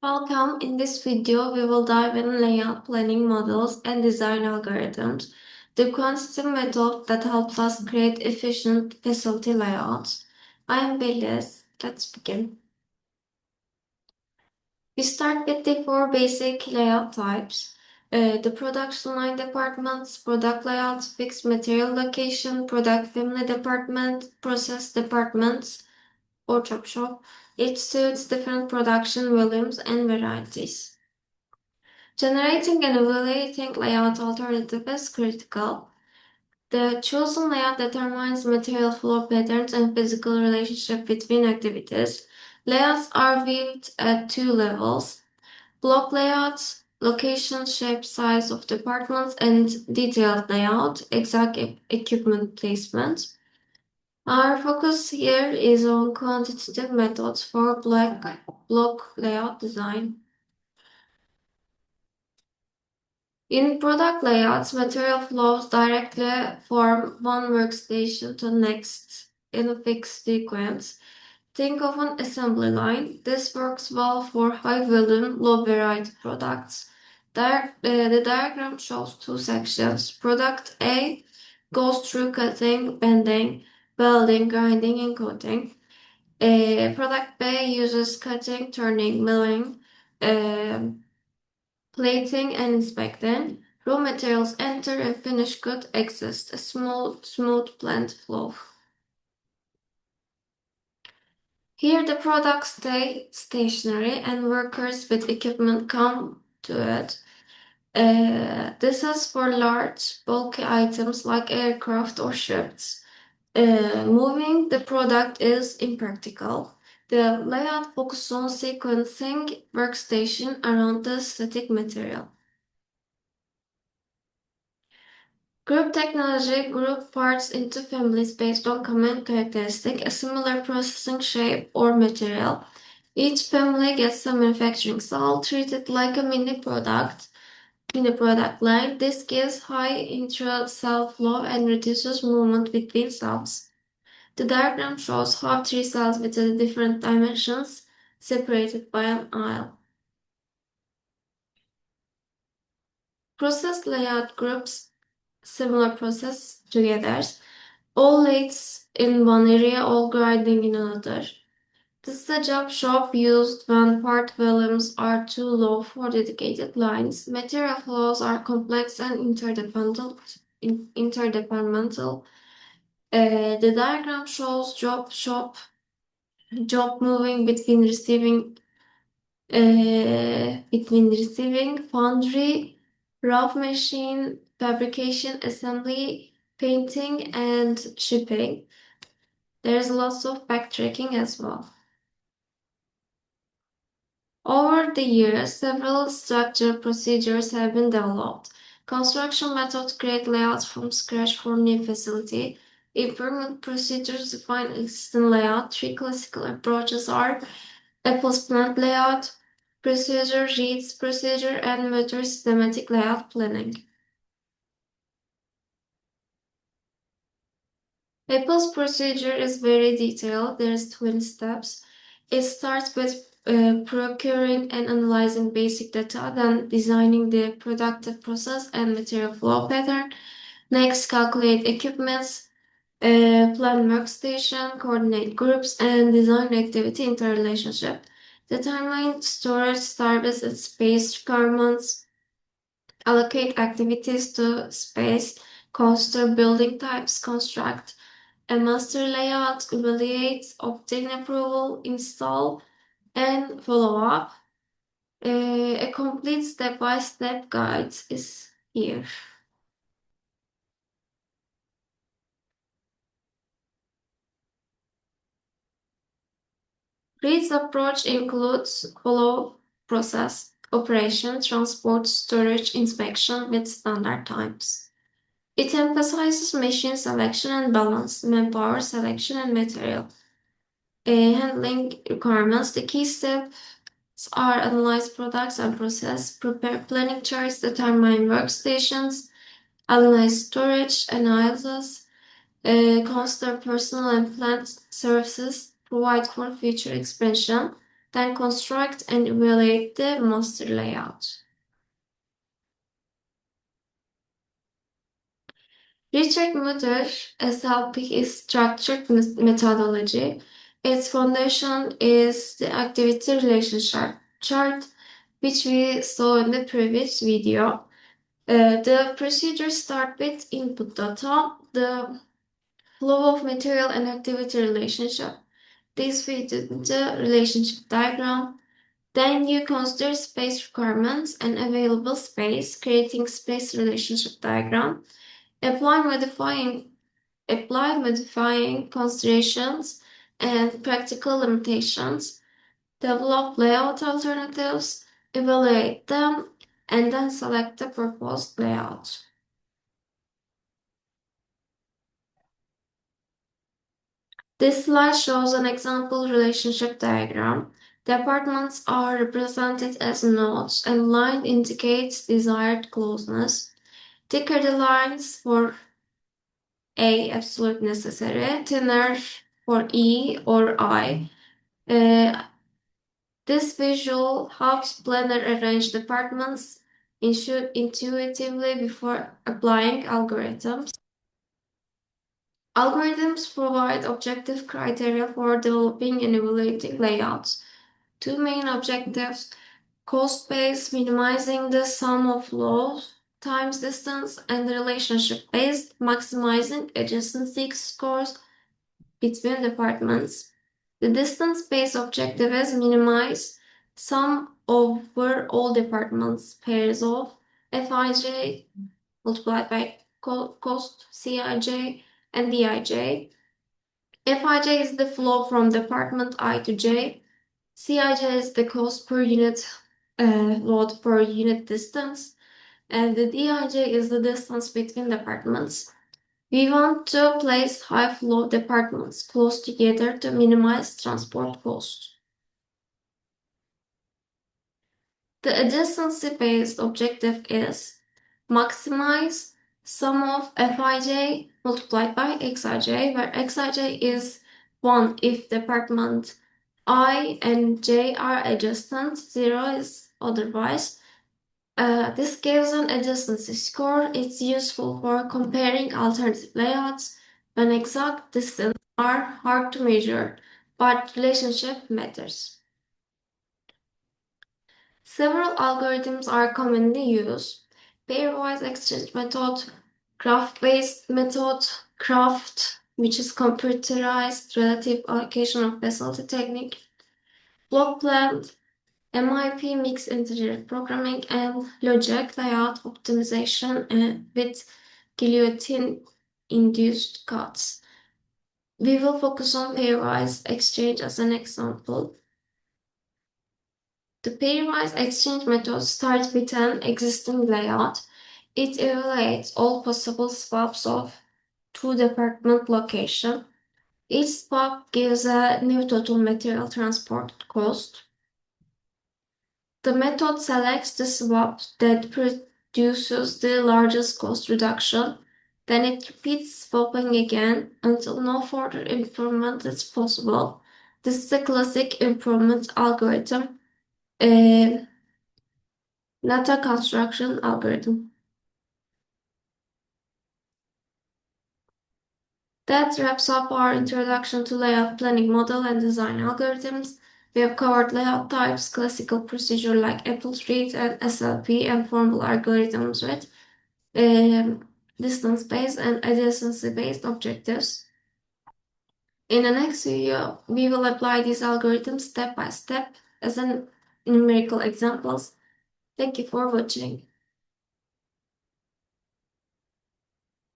Welcome. In this video, we will dive in layout planning models and design algorithms, the quantitative method that helps us create efficient facility layouts. I am Beliz. Let's begin. We start with the four basic layout types. The production line departments, product layouts, fixed material location, product family department, process departments, or chop shop. Each suits different production volumes and varieties. Generating and evaluating layout alternative is critical. The chosen layout determines material flow patterns and physical relationship between activities. Layouts are viewed at two levels: block layouts, location, shape, size of departments, and detailed layout, exact equipment placement. Our focus here is on quantitative methods for block layout design. In product layouts, material flows directly from one workstation to the next in a fixed sequence. Think of an assembly line. This works well for high volume, low variety products. The diagram shows two sections. Product A goes through cutting, bending, welding, grinding, and coating. Product B uses cutting, turning, milling, plating, and inspecting. Raw materials enter and finished good exist. A smooth plant flow. Here the products stay stationary and workers with equipment come to it. This is for large, bulky items like aircraft or ships. Moving the product is impractical. The layout focuses on sequencing workstation around the static material. Group technology group parts into families based on common characteristic, a similar processing shape or material. Each family gets a manufacturing cell treated like a mini product line. This gives high intra-cell flow and reduces movement between cells. The diagram shows how three cells with different dimensions separated by an aisle. Process layout groups similar process together. All lathes in one area, all grinding in another. This is a job shop used when part volumes are too low for dedicated lines. Material flows are complex and interdepartmental. The diagram shows job moving between receiving, foundry, rough machine, fabrication, assembly, painting, and shipping. There's lots of backtracking as well. Over the years, several structure procedures have been developed. Construction methods create layouts from scratch for new facility. Improvement procedures define existing layout. Three classical approaches are Apple's plant layout, procedure, Reed's procedure, and Muther systematic layout planning. Apple's procedure is very detailed. There's 20 steps. It starts with procuring and analyzing basic data, then designing the productive process and material flow pattern. Next, calculate equipments, plan workstation, coordinate groups, and design activity interrelationship. Determine storage, service, and space requirements. Allocate activities to space, cluster building types, construct a master layout, evaluate, obtain approval, install, and follow up. A complete step-by-step guide is here. Reed's approach includes follow process, operation, transport, storage, inspection with standard times. It emphasizes machine selection and balance, manpower selection and material handling requirements. The key steps are analyze products and process, prepare planning charts, determine workstations, analyze storage, analysis, consider personal and plant services, provide for future expansion, then construct and evaluate the master layout. Richard Muther SLP is structured methodology. Its foundation is the activity relationship chart, which we saw in the previous video. The procedure starts with input data, the flow of material and activity relationship. This fits the relationship diagram. Then you consider space requirements and available space, creating space relationship diagram. Apply modifying considerations and practical limitations. Develop layout alternatives, evaluate them, and then select the proposed layout. This slide shows an example relationship diagram. Departments are represented as nodes, and line indicates desired closeness. Thicker the lines for A, absolute necessary, thinner for E or I. This visual helps planner arrange departments intuitively before applying algorithms. Algorithms provide objective criteria for developing and evaluating layouts. Two main objectives: cost base, minimizing the sum of loads times distance, and relationship based, maximizing adjacency scores between departments. The distance-based objective is minimize sum over all departments pairs of Fij multiplied by cost Cij and Dij. Fij is the flow from department I to J. Cij is the cost per unit load per unit distance, and the Dij is the distance between departments. We want to place high-flow departments close together to minimize transport costs. The adjacency-based objective is maximize sum of Fij multiplied by Xij, where Xij is 1 if department I and J are adjacent, 0 is otherwise. This gives an adjacency score. It's useful for comparing alternative layouts when exact distances are hard to measure, but relationship matters. Several algorithms are commonly used: pairwise exchange method, graph-based method, craft, which is computerized relative allocation of facility technique, BLOCPLAN, MIP mixed integer programming, and logic layout optimization with guillotine-induced cuts. We will focus on pairwise exchange as an example. The pairwise exchange method starts with an existing layout. It evaluates all possible swaps of two department location. Each swap gives a new total material transport cost. The method selects the swap that produces the largest cost reduction. Then it repeats swapping again until no further improvement is possible. This is a classic improvement algorithm, not a construction algorithm. That wraps up our introduction to layout planning model and design algorithms. We have covered layout types, classical procedure like Apple Street and SLP, and formal algorithms with distance-based and adjacency-based objectives. In the next video, we will apply these algorithms step by step as in numerical examples. Thank you for watching.